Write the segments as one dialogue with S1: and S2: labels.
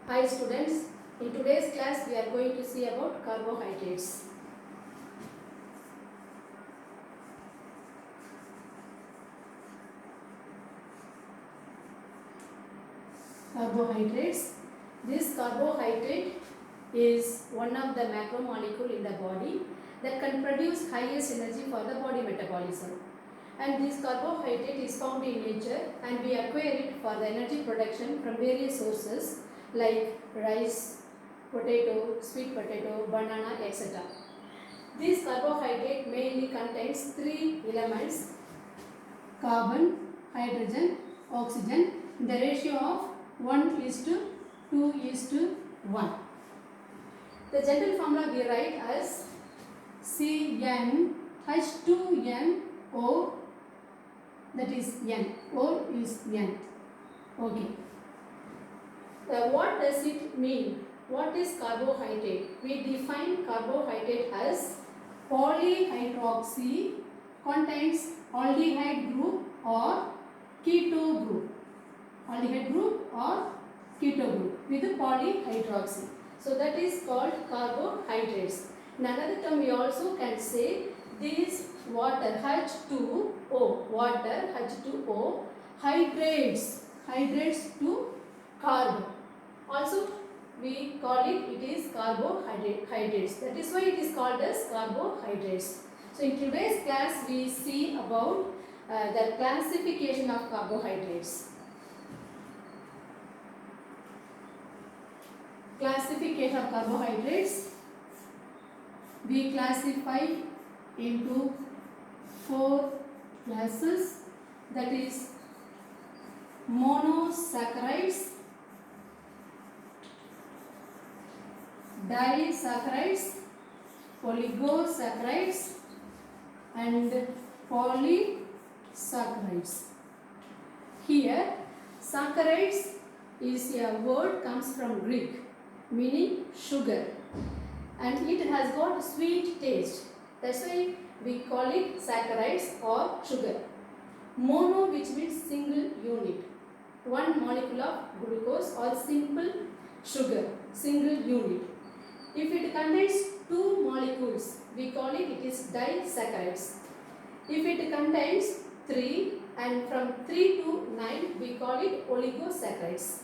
S1: Hi students, in today's class we are going to see about carbohydrates. Carbohydrates. This carbohydrate is one of the macromolecule in the body that can produce highest energy for the body metabolism. And this carbohydrate is found in nature and we acquire it for the energy production from various sources like rice, potato, sweet potato, banana, etc. This carbohydrate mainly contains three elements: carbon, hydrogen, oxygen in the ratio of 1:2:1. The general formula we write as CnH2nO, that is N. O is N. Okay. What does it mean? What is carbohydrate? We define carbohydrate as polyhydroxy contains aldehyde group or keto group. Aldehyde group or keto group with polyhydroxy. So that is called carbohydrates. In another term we also can say this water H2O, water H2O hydrates to carbon. Also we call it is carbohydrates. That is why it is called as carbohydrates. So in today's class we see about the classification of carbohydrates. Classification of carbohydrates. We classify into 4 classes, that is monosaccharides, disaccharides, oligosaccharides and polysaccharides. Here saccharides is a word comes from Greek meaning sugar, and it has got sweet taste. That's why we call it saccharides or sugar. Mono, which means single unit, one molecule of glucose or simple sugar, single unit. If it contains 2 molecules, we call it is disaccharides. If it contains 3 and from 3 to 9, we call it oligosaccharides.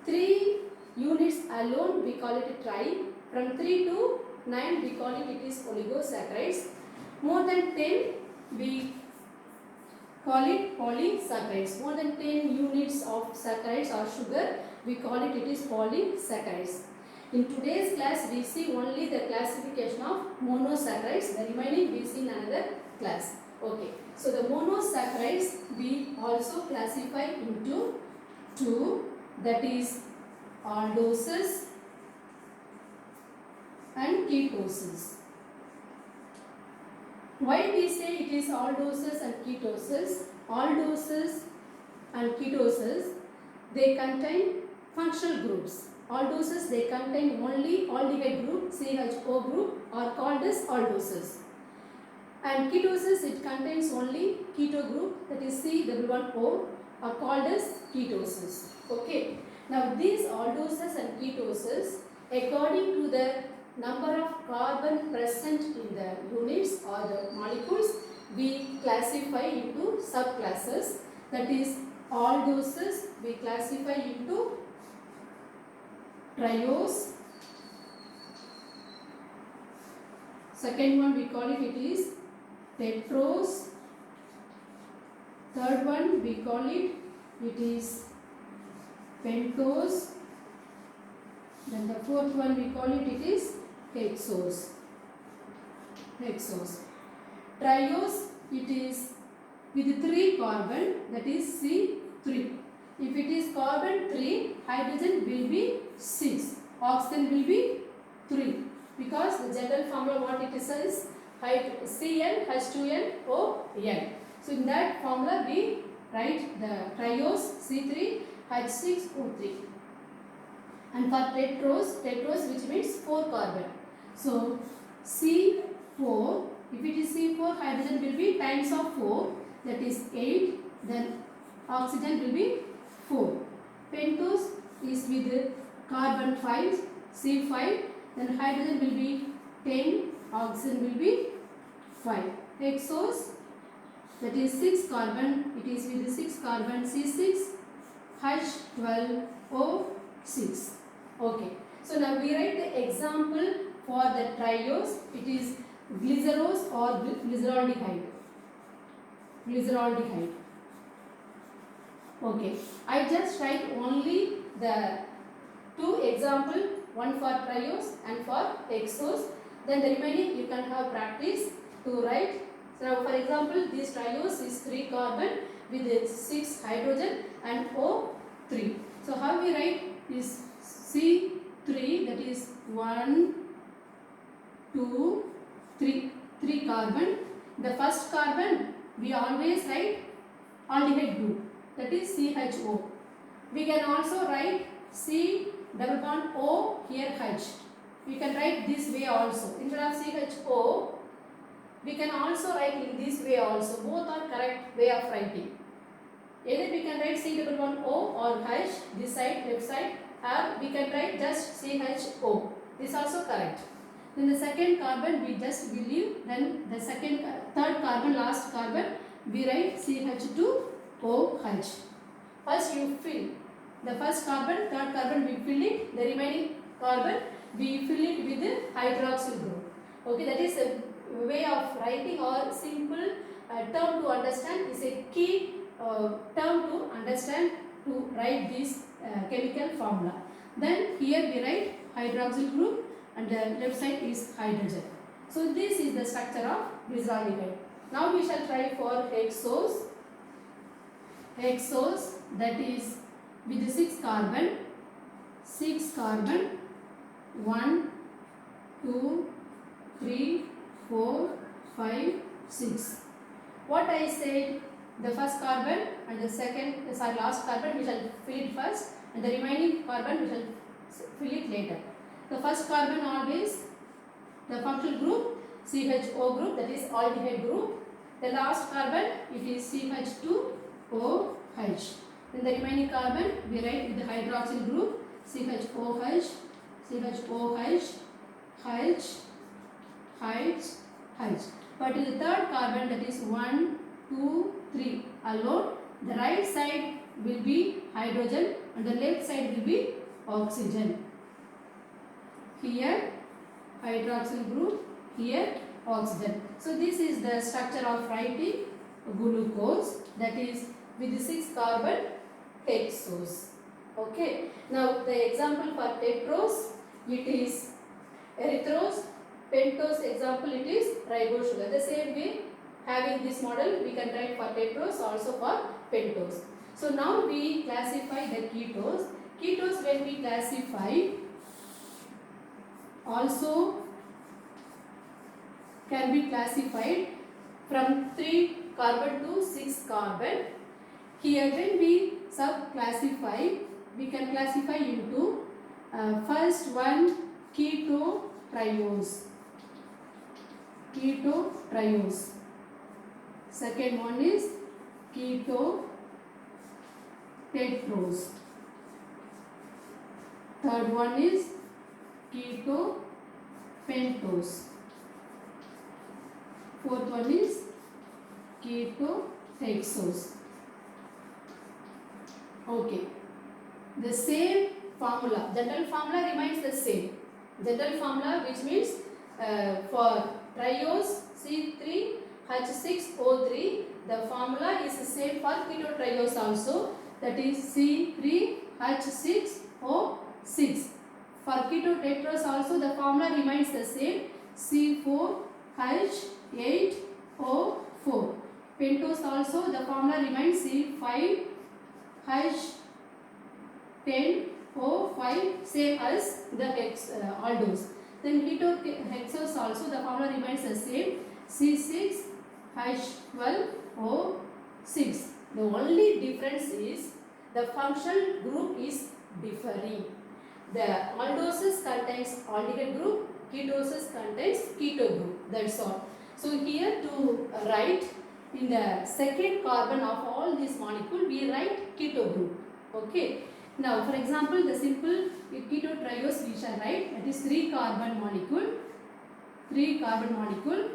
S1: 3 units alone we call it tri. From 3 to 9 we call it is oligosaccharides. More than 10 we call it polysaccharides. More than 10 units of saccharides or sugar we call it is polysaccharides. In today's class we see only the classification of monosaccharides. The remaining we see in another class. Okay. So the monosaccharides we also classify into 2, that is aldoses and ketoses. Why we say it is aldoses and ketoses? Aldoses and ketoses, they contain functional groups. Aldoses, they contain only aldehyde group, CHO group, are called as aldoses. And ketoses, it contains only keto group, that is C11O, are called as ketoses. Okay. Now these aldoses and ketoses, according to the number of carbon present in the units or the molecules, we classify into subclasses. That is aldoses we classify into triose. Second one we call it is tetrose. Third one we call it is pentose. Then the fourth one we call it is hexose. Triose, it is with 3 carbon, that is C3. If it is carbon 3, hydrogen will be 6, oxygen will be 3, because the general formula what it is Cn H2nO. So in that formula we write the triose C3 H6O3. And for tetrose which means 4 carbon. So C4, if it is C4, hydrogen will be times of 4, that is 8, then oxygen will be 4. Pentose is with carbon 5, C5, then hydrogen will be 10, oxygen will be 5. Hexose, that is 6 carbon, it is with 6 carbon C6, H12O6. Okay. So now we write the example for the triose. It is glycerose or glyceraldehyde. Glyceraldehyde. Okay. I just write only the two example, one for triose and for hexose. Then the remaining you can have practice to write. So for example, this triose is 3 carbon with 6 hydrogen and O3. So how we write is C3, that is 1, 2, 3, 3 carbon. The first carbon we always write aldehyde group, that is CHO. We can also write C double bond O, here H. We can write this way also. Instead of CHO, we can also write in this way also. Both are correct way of writing. Either we can write C double bond O or H, this side, left side, or we can write just CHO. This also correct. Then the second carbon we just will leave. Then the third carbon, last carbon, we write CH2OH. First you fill the first carbon, third carbon we fill it. The remaining carbon we fill it with the hydroxyl group. Okay, that is a way of writing or simple term to understand, is a key term to understand to write this chemical formula. Then here we write hydroxyl group and the left side is hydrogen. So this is the structure of glyceraldehyde. Now we shall try for hexose. Hexose, that is with 6 carbon, 1, 2, 3, 4, 5, 6. What I said, the first carbon and the last carbon we shall fill it first, and the remaining carbon we shall fill it later. The first carbon always the functional group CHO group, that is aldehyde group. The last carbon it is CH2OH. Then the remaining carbon we write with the hydroxyl group CHOH, H. But in the third carbon, that is 1, 2, 3 alone, the right side will be hydrogen and the left side will be oxygen. Here hydroxyl group, here oxygen. So this is the structure of writing glucose, that is with 6 carbon hexose. Okay. Now the example for tetrose, it is erythrose. Pentose example, it is ribose sugar. The same way, having this model, we can write for tetrose, also for pentose. So now we classify the ketose. Ketose, when we classify, also can be classified from 3 carbon to 6 carbon. Here when we sub-classify, we can classify into first one keto-triose. Keto-triose. Second one is keto-tetrose. Third one is keto-pentose. Fourth one is keto-hexose. Okay. The same formula, general formula remains the same. General formula, which means for triose C3H6O3, the formula is the same for keto-triose also, that is C3H6O6. For keto-tetrose also the formula remains the same, C4H8O4. Pentose also the formula remains C5H10O5, same as the aldose. Then keto-hexose also the formula remains the same, C6H12O6. The only difference is the functional group is differing. The aldoses contains aldehyde group, ketoses contains keto group. That's all. So here to write in the second carbon of all this molecule, we write keto group. Okay. Now, for example, the simple ketotriose we shall write, that is 3 carbon molecule. 3 carbon molecule.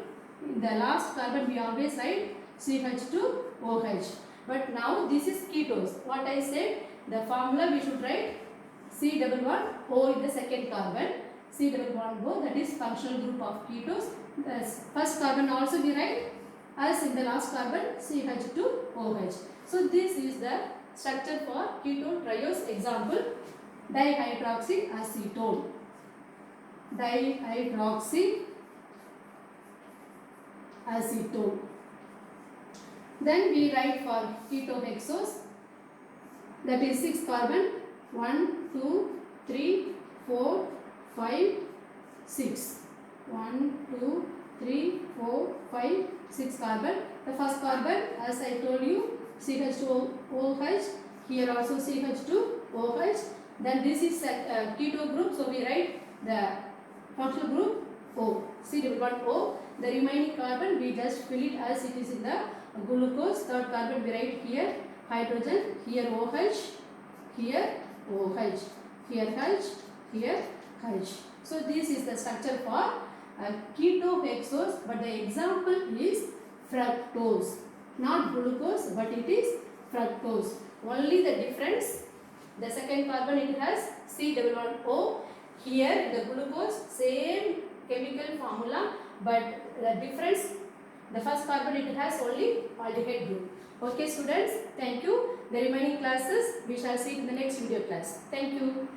S1: In the last carbon we always write CH2OH. But now this is ketose. What I said, the formula we should write C11O in the second carbon. C11O, that is functional group of ketose. The first carbon also we write as in the last carbon CH2OH. So this is the structure for ketotriose. Example, dihydroxyacetone. Dihydroxyacetone. Then we write for ketohexose, that is 6 carbon, 1, 2, 3, 4, 5, 6. 1, 2, 3, 4, 5, 6 carbon. The first carbon, as I told you, CH2OH, here also CH2OH. Then this is a keto group, so we write the functional group O, C11O. The remaining carbon we just fill it as it is in the glucose. Third carbon we write here hydrogen, here OH, here OH, here H, here H. So this is the structure for ketohexose, but the example is fructose, not glucose, but it is fructose. Only the difference, the second carbon it has C11O, here the glucose same chemical formula, but the difference, the first carbon it has only aldehyde group. Okay students, thank you. The remaining classes we shall see in the next video class. Thank you.